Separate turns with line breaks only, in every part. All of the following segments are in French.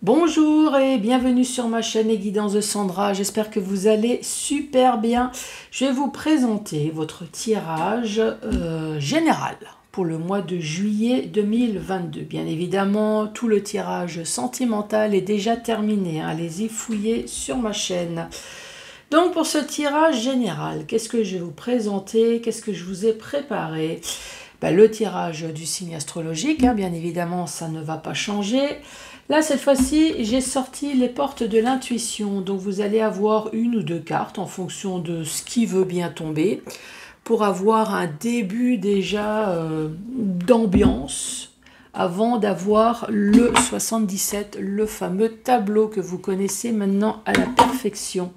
Bonjour et bienvenue sur ma chaîne Les Guidances de Sandra, j'espère que vous allez super bien. Je vais vous présenter votre tirage général pour le mois de juillet 2022. Bien évidemment, tout le tirage sentimental est déjà terminé, hein. Allez-y fouiller sur ma chaîne. Donc pour ce tirage général, qu'est-ce que je vais vous présenter? Qu'est-ce que je vous ai préparé? Le tirage du signe astrologique, hein, bien évidemment, ça ne va pas changer. Là, cette fois-ci, j'ai sorti les portes de l'intuition. Donc, vous allez avoir une ou deux cartes en fonction de ce qui veut bien tomber pour avoir un début déjà d'ambiance avant d'avoir le 77, le fameux tableau que vous connaissez maintenant à la perfection.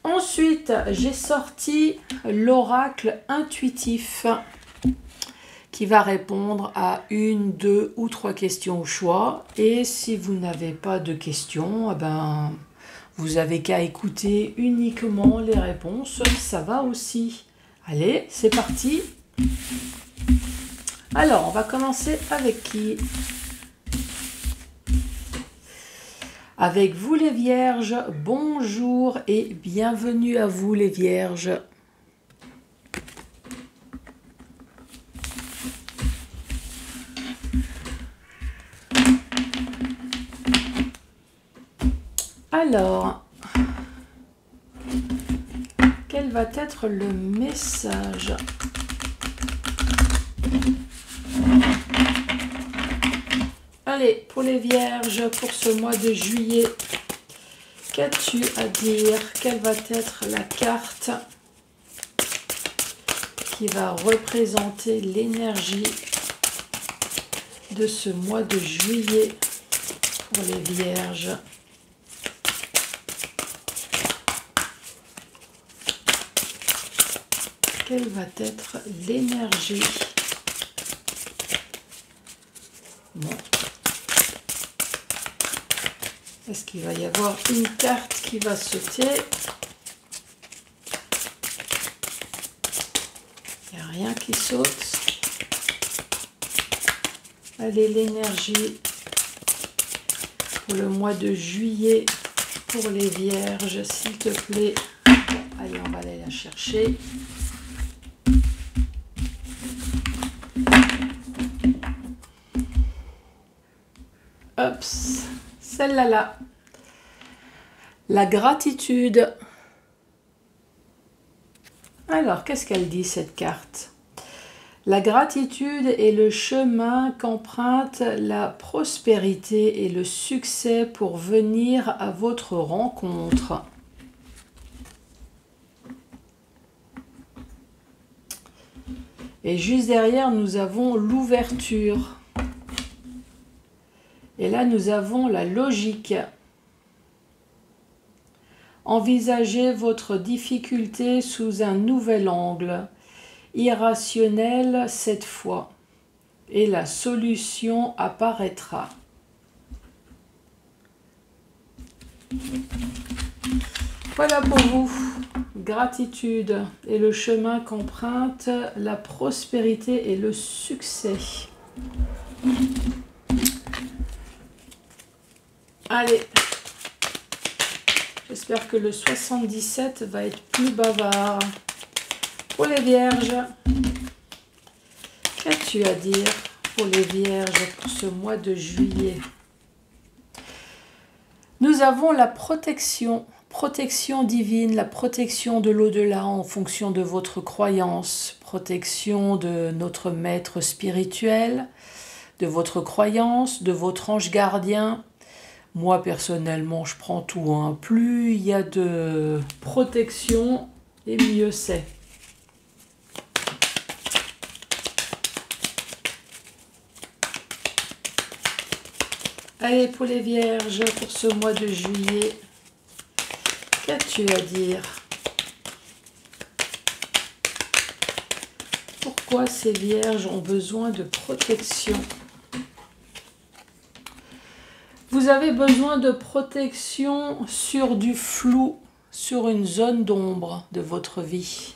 Ensuite, j'ai sorti l'oracle intuitif qui va répondre à une, deux ou trois questions au choix. Et si vous n'avez pas de questions, vous avez qu'à écouter uniquement les réponses, ça va aussi. Allez, c'est parti. Alors, on va commencer avec qui? Avec vous les Vierges, bonjour et bienvenue à vous les Vierges. Alors, quel va être le message? Allez, pour les Vierges, pour ce mois de juillet, qu'as-tu à dire? Quelle va être la carte qui va représenter l'énergie de ce mois de juillet pour les Vierges? Quelle va être l'énergie? Bon. Est-ce qu'il va y avoir une carte qui va sauter? Il n'y a rien qui saute. Allez, l'énergie pour le mois de juillet pour les Vierges, s'il te plaît. Allez, on va aller la chercher. Oups, celle-là là. La gratitude. Alors, qu'est-ce qu'elle dit cette carte? La gratitude est le chemin qu'emprunte la prospérité et le succès pour venir à votre rencontre. Et juste derrière, nous avons l'ouverture. Et là, nous avons la logique. Envisagez votre difficulté sous un nouvel angle, irrationnel cette fois, et la solution apparaîtra. Voilà pour vous. Gratitude et le chemin qu'emprunte la prospérité et le succès. Allez, j'espère que le 77 va être plus bavard. Pour les Vierges, qu'as-tu à dire pour les Vierges pour ce mois de juillet? Nous avons la protection divine, la protection de l'au-delà en fonction de votre croyance, protection de notre maître spirituel, de votre croyance, de votre ange gardien. Moi, personnellement, je prends tout, hein. Plus il y a de protection, et mieux c'est. Allez, pour les Vierges, pour ce mois de juillet, qu'as-tu à dire? Pourquoi ces Vierges ont besoin de protection? Vous avez besoin de protection sur du flou, sur une zone d'ombre de votre vie,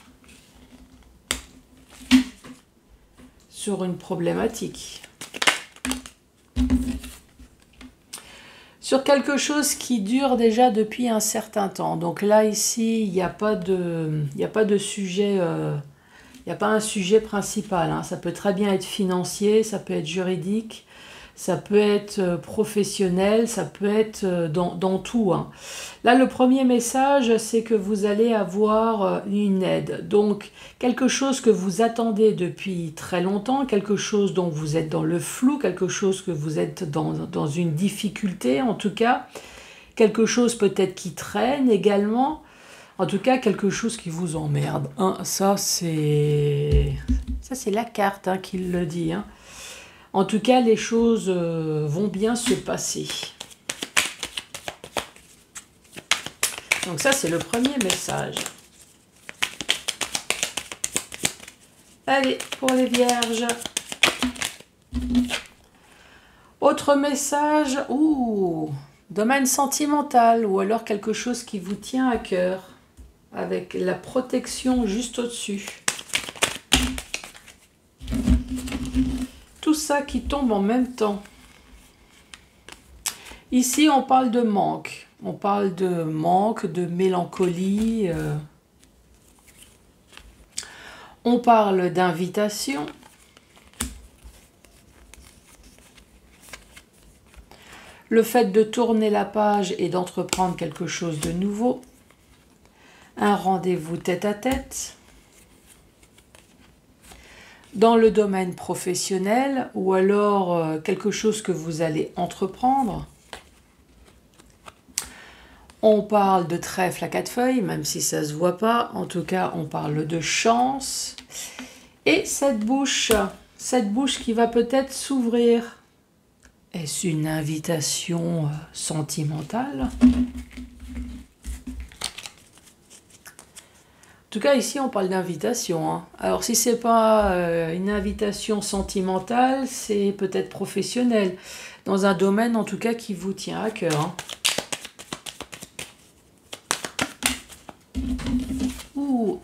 sur une problématique. sur quelque chose qui dure déjà depuis un certain temps. Donc là, ici, il n'y a pas de sujet, il n'y a pas un sujet principal, hein. Ça peut très bien être financier, ça peut être juridique, ça peut être professionnel, ça peut être dans tout, hein. Là, le premier message, c'est que vous allez avoir une aide. Donc, quelque chose que vous attendez depuis très longtemps, quelque chose dont vous êtes dans le flou, quelque chose que vous êtes dans une difficulté, en tout cas. Quelque chose peut-être qui traîne également. En tout cas, quelque chose qui vous emmerde, hein. Ça, c'est la carte, hein, qui le dit, hein. En tout cas, les choses vont bien se passer. Donc ça, c'est le premier message. Allez, pour les vierges. Autre message, domaine sentimental, ou alors quelque chose qui vous tient à cœur, avec la protection juste au-dessus. Tout ça qui tombe en même temps. Ici, on parle de manque. On parle de manque, de mélancolie. On parle d'invitation. Le fait de tourner la page et d'entreprendre quelque chose de nouveau. Un rendez-vous tête-à-tête. Dans le domaine professionnel, ou alors quelque chose que vous allez entreprendre. On parle de trèfle à 4 feuilles, même si ça ne se voit pas. En tout cas, on parle de chance. Et cette bouche qui va peut-être s'ouvrir. Est-ce une invitation sentimentale? En tout cas, ici, on parle d'invitation, hein. Alors, si ce n'est pas une invitation sentimentale, c'est peut-être professionnel. Dans un domaine, en tout cas, qui vous tient à cœur, hein.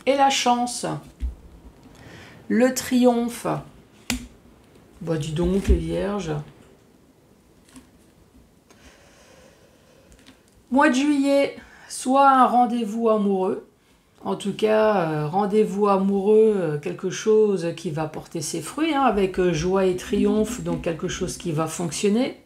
Et la chance. Le triomphe. Bah, dis donc, les vierges. Mois de juillet, soit un rendez-vous amoureux. En tout cas, rendez-vous amoureux, quelque chose qui va porter ses fruits, hein, avec joie et triomphe, donc quelque chose qui va fonctionner.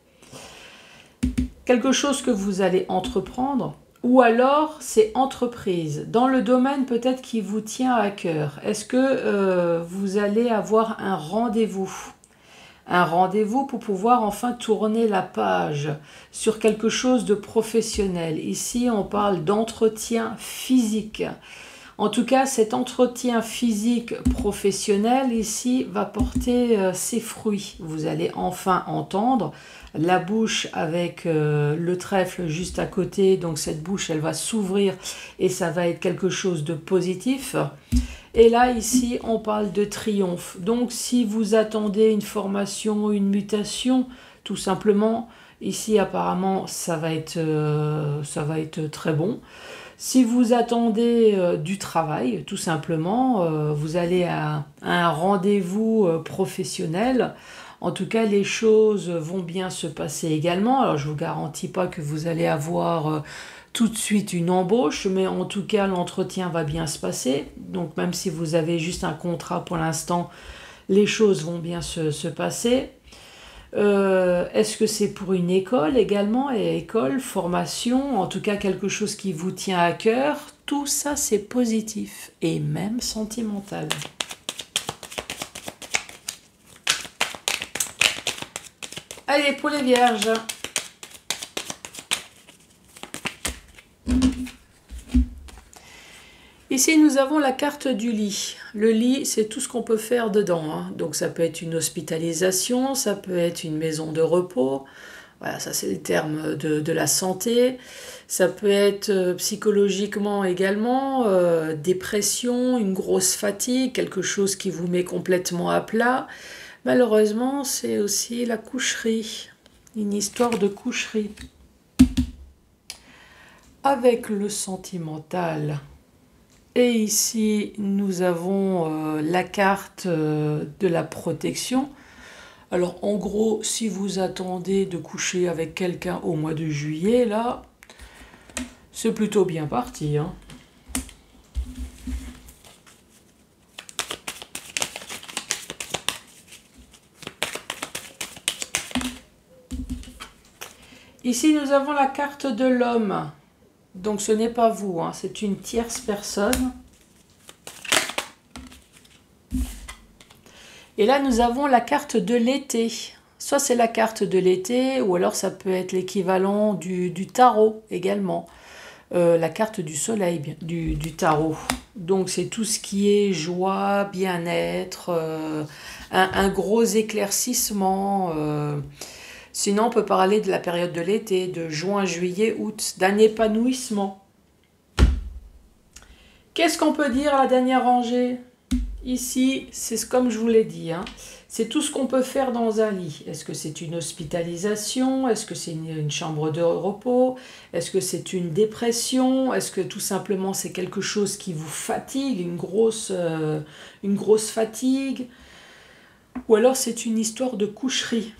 Quelque chose que vous allez entreprendre. Ou alors, c'est entreprise, dans le domaine peut-être qui vous tient à cœur. Est-ce que vous allez avoir un rendez-vous? Un rendez-vous pour pouvoir enfin tourner la page sur quelque chose de professionnel. Ici, on parle d'entretien physique. En tout cas, cet entretien physique professionnel ici va porter ses fruits. Vous allez enfin entendre la bouche avec le trèfle juste à côté. Donc cette bouche, elle va s'ouvrir et ça va être quelque chose de positif. Et là, ici, on parle de triomphe. Donc si vous attendez une formation, une mutation, tout simplement, ici apparemment, ça va être très bon. Si vous attendez du travail, tout simplement, vous allez à un rendez-vous professionnel. En tout cas, les choses vont bien se passer également. Alors, je ne vous garantis pas que vous allez avoir tout de suite une embauche, mais en tout cas, l'entretien va bien se passer. Donc, même si vous avez juste un contrat pour l'instant, les choses vont bien se passer. Est-ce que c'est pour une école également? Et école, formation, en tout cas quelque chose qui vous tient à cœur. Tout ça, c'est positif et même sentimental. Allez, pour les vierges. Ici, nous avons la carte du lit. Le lit, c'est tout ce qu'on peut faire dedans, hein. Donc, ça peut être une hospitalisation, ça peut être une maison de repos. Voilà, ça, c'est les termes de la santé. Ça peut être psychologiquement également, dépression, une grosse fatigue, quelque chose qui vous met complètement à plat. Malheureusement, c'est aussi la coucherie, une histoire de coucherie. Avec le sentimental. Et ici, nous avons la carte de la protection. Alors en gros, si vous attendez de coucher avec quelqu'un au mois de juillet, là, c'est plutôt bien parti, hein. Ici, nous avons la carte de l'homme. Donc ce n'est pas vous, hein, c'est une tierce personne. Et là, nous avons la carte de l'été. Soit c'est la carte de l'été, ou alors ça peut être l'équivalent du tarot également. La carte du soleil, du tarot. Donc c'est tout ce qui est joie, bien-être, un gros éclaircissement. Sinon, on peut parler de la période de l'été, de juin, juillet, août, d'un épanouissement. Qu'est-ce qu'on peut dire à la dernière rangée? Ici, c'est comme je vous l'ai dit, hein, c'est tout ce qu'on peut faire dans un lit. Est-ce que c'est une hospitalisation? Est-ce que c'est une chambre de repos? Est-ce que c'est une dépression? Est-ce que tout simplement c'est quelque chose qui vous fatigue, une grosse fatigue? Ou alors c'est une histoire de coucherie?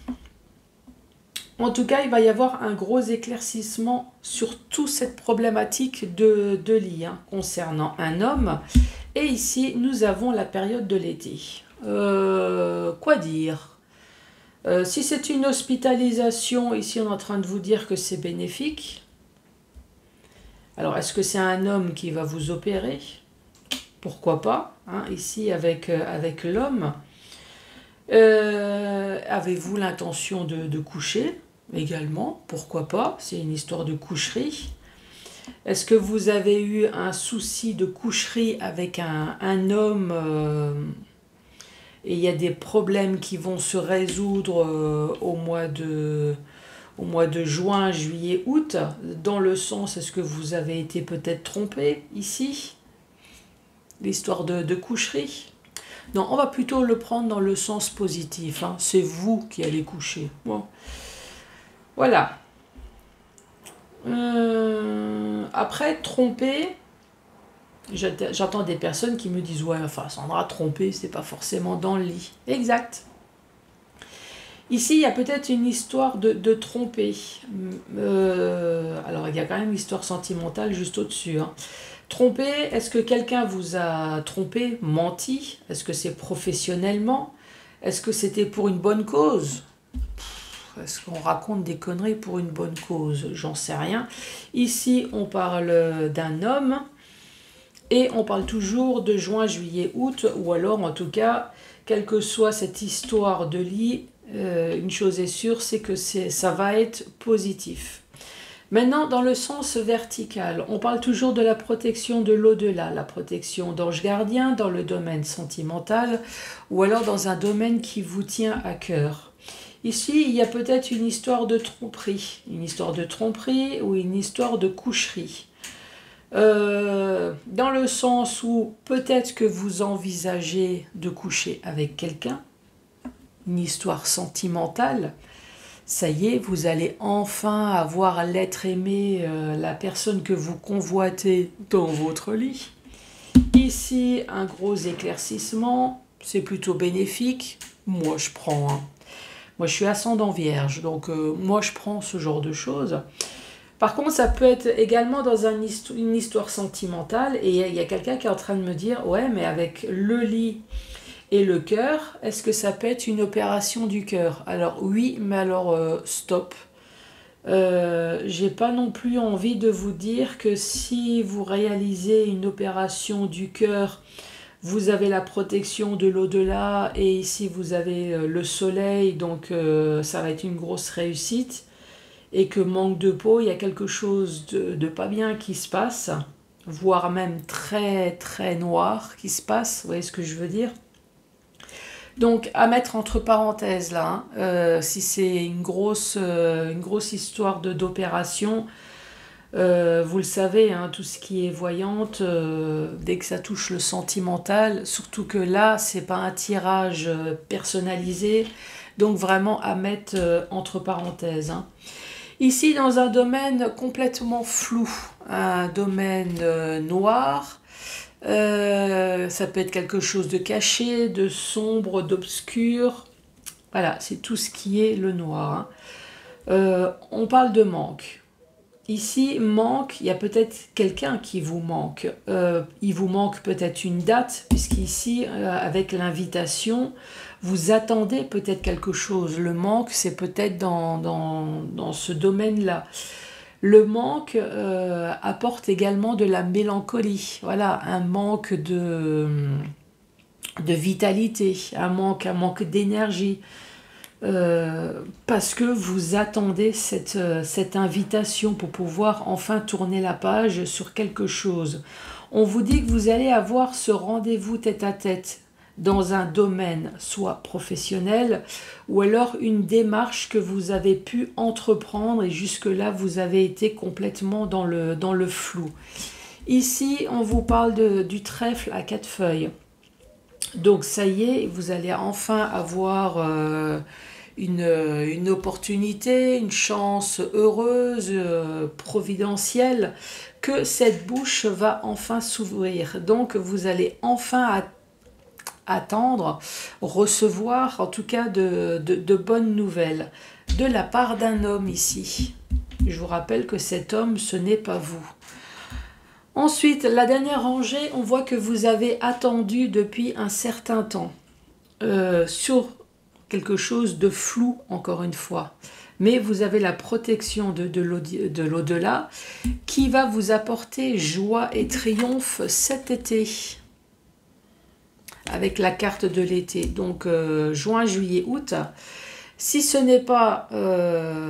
En tout cas, il va y avoir un gros éclaircissement sur toute cette problématique de lit, hein, concernant un homme. Et ici, nous avons la période de l'été. Quoi dire? Si c'est une hospitalisation, ici on est en train de vous dire que c'est bénéfique. Alors, est-ce que c'est un homme qui va vous opérer? Pourquoi pas, hein, ici avec l'homme. Avez-vous l'intention de coucher également? Pourquoi pas? C'est une histoire de coucherie. Est-ce que vous avez eu un souci de coucherie avec un homme et il y a des problèmes qui vont se résoudre au mois de juin, juillet, août? Dans le sens, est-ce que vous avez été peut-être trompé ici? L'histoire de coucherie? Non, on va plutôt le prendre dans le sens positif, hein. C'est vous qui allez coucher. Bon. Voilà. Après, tromper, j'entends des personnes qui me disent « Ouais, enfin, Sandra, tromper, c'est pas forcément dans le lit. » Exact. Ici, il y a peut-être une histoire de tromper. Alors, il y a quand même une histoire sentimentale juste au-dessus, hein. Tromper, est-ce que quelqu'un vous a trompé, menti? Est-ce que c'est professionnellement? Est-ce que c'était pour une bonne cause? Est-ce qu'on raconte des conneries pour une bonne cause? J'en sais rien. Ici, on parle d'un homme et on parle toujours de juin, juillet, août, ou alors en tout cas, quelle que soit cette histoire de lit, une chose est sûre, c'est que ça va être positif. Maintenant, dans le sens vertical, on parle toujours de la protection de l'au-delà, la protection d'ange gardien dans le domaine sentimental ou alors dans un domaine qui vous tient à cœur. Ici, il y a peut-être une histoire de tromperie ou une histoire de coucherie. Dans le sens où peut-être que vous envisagez de coucher avec quelqu'un, une histoire sentimentale. Ça y est, vous allez enfin avoir l'être aimé, la personne que vous convoitez dans votre lit. Ici, un gros éclaircissement, c'est plutôt bénéfique. Moi, je prends, hein. Moi, je suis ascendant vierge, donc moi, je prends ce genre de choses. Par contre, ça peut être également dans une histoire sentimentale, et il y a quelqu'un qui est en train de me dire « Ouais, mais avec le lit et le cœur, est-ce que ça peut être une opération du cœur ?» Alors oui, mais alors stop. J'ai pas non plus envie de vous dire que si vous réalisez une opération du cœur, vous avez la protection de l'au-delà et ici vous avez le soleil, donc ça va être une grosse réussite. Et que manque de peau, il y a quelque chose de pas bien qui se passe, voire même très très noir qui se passe, vous voyez ce que je veux dire? Donc, à mettre entre parenthèses là, hein, si c'est une grosse histoire d'opération, vous le savez, hein, tout ce qui est voyante, dès que ça touche le sentimental, surtout que là, c'est pas un tirage personnalisé, donc vraiment à mettre entre parenthèses, hein. Ici, dans un domaine complètement flou, un domaine noir, ça peut être quelque chose de caché, de sombre, d'obscur. Voilà, c'est tout ce qui est le noir. Hein. On parle de manque. Ici, manque, il y a peut-être quelqu'un qui vous manque. Il vous manque peut-être une date, puisqu'ici, avec l'invitation, vous attendez peut-être quelque chose. Le manque, c'est peut-être dans ce domaine-là. Le manque apporte également de la mélancolie. Voilà, un manque de vitalité, un manque d'énergie. Parce que vous attendez cette invitation pour pouvoir enfin tourner la page sur quelque chose. On vous dit que vous allez avoir ce rendez-vous tête-à-tête dans un domaine soit professionnel ou alors une démarche que vous avez pu entreprendre et jusque-là vous avez été complètement dans le flou. Ici, on vous parle du trèfle à 4 feuilles. Donc ça y est, vous allez enfin avoir une opportunité, une chance heureuse, providentielle, que cette bouche va enfin s'ouvrir. Donc vous allez enfin attendre, recevoir en tout cas de bonnes nouvelles de la part d'un homme ici. Je vous rappelle que cet homme, ce n'est pas vous. Ensuite, la dernière rangée, on voit que vous avez attendu depuis un certain temps sur quelque chose de flou, encore une fois. Mais vous avez la protection de l'au-delà qui va vous apporter joie et triomphe cet été. Avec la carte de l'été, donc juin, juillet, août. Si ce n'est pas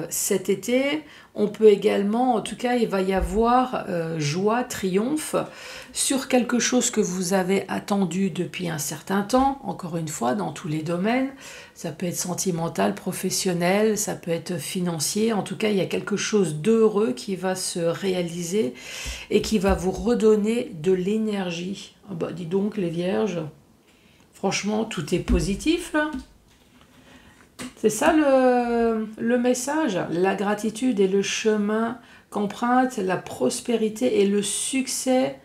cet été, on peut également, en tout cas, il va y avoir joie, triomphe sur quelque chose que vous avez attendu depuis un certain temps, encore une fois, dans tous les domaines. Ça peut être sentimental, professionnel, ça peut être financier. En tout cas, il y a quelque chose d'heureux qui va se réaliser et qui va vous redonner de l'énergie. Ah bah, dis donc, les vierges, franchement, tout est positif, là. C'est ça le message. La gratitude est le chemin qu'emprunte la prospérité et le succès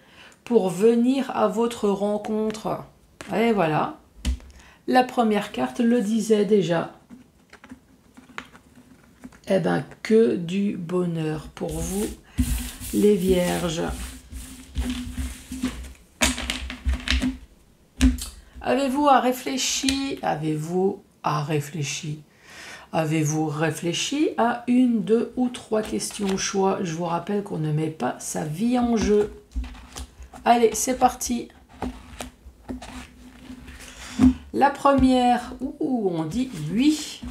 pour venir à votre rencontre. Et voilà. La première carte le disait déjà. Eh bien, que du bonheur pour vous, les vierges. Avez-vous réfléchi Avez-vous réfléchi à une, deux ou trois questions au choix? Je vous rappelle qu'on ne met pas sa vie en jeu. Allez, c'est parti. La première, on dit oui.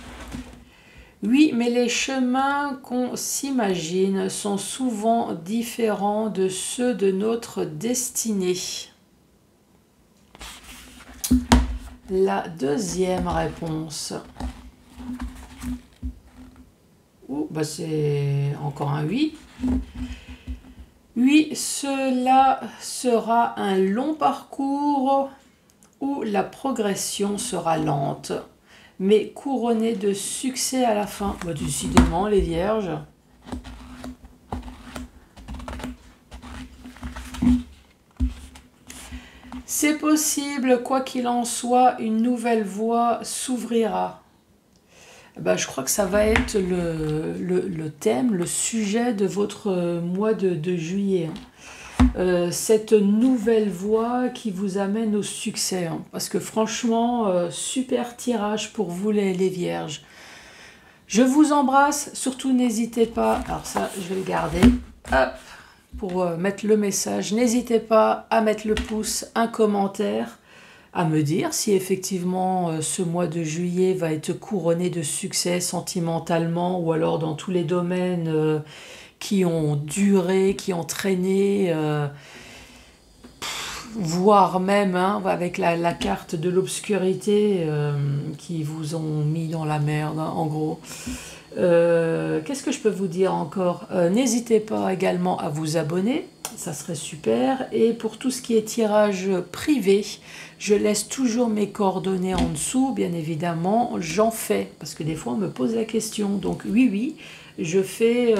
Oui, mais les chemins qu'on s'imagine sont souvent différents de ceux de notre destinée. La deuxième réponse. C'est encore un oui. Oui, cela sera un long parcours où la progression sera lente, mais couronnée de succès à la fin. Décidément, les vierges. C'est possible, quoi qu'il en soit, une nouvelle voie s'ouvrira. Je crois que ça va être le thème, le sujet de votre mois de juillet. Cette nouvelle voie qui vous amène au succès. Parce que franchement, super tirage pour vous les vierges. Je vous embrasse, surtout n'hésitez pas, alors ça je vais le garder, hop, pour mettre le message. N'hésitez pas à mettre le pouce, un commentaire, à me dire si effectivement ce mois de juillet va être couronné de succès sentimentalement ou alors dans tous les domaines qui ont duré, qui ont traîné, voire même avec la carte de l'obscurité qui vous ont mis dans la merde, en gros. Qu'est-ce que je peux vous dire encore? N'hésitez pas également à vous abonner, ça serait super. Et pour tout ce qui est tirage privé, je laisse toujours mes coordonnées en dessous, bien évidemment. J'en fais, parce que des fois on me pose la question. Donc oui, je fais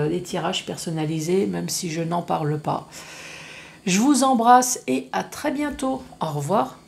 des tirages personnalisés, même si je n'en parle pas. Je vous embrasse et à très bientôt. Au revoir.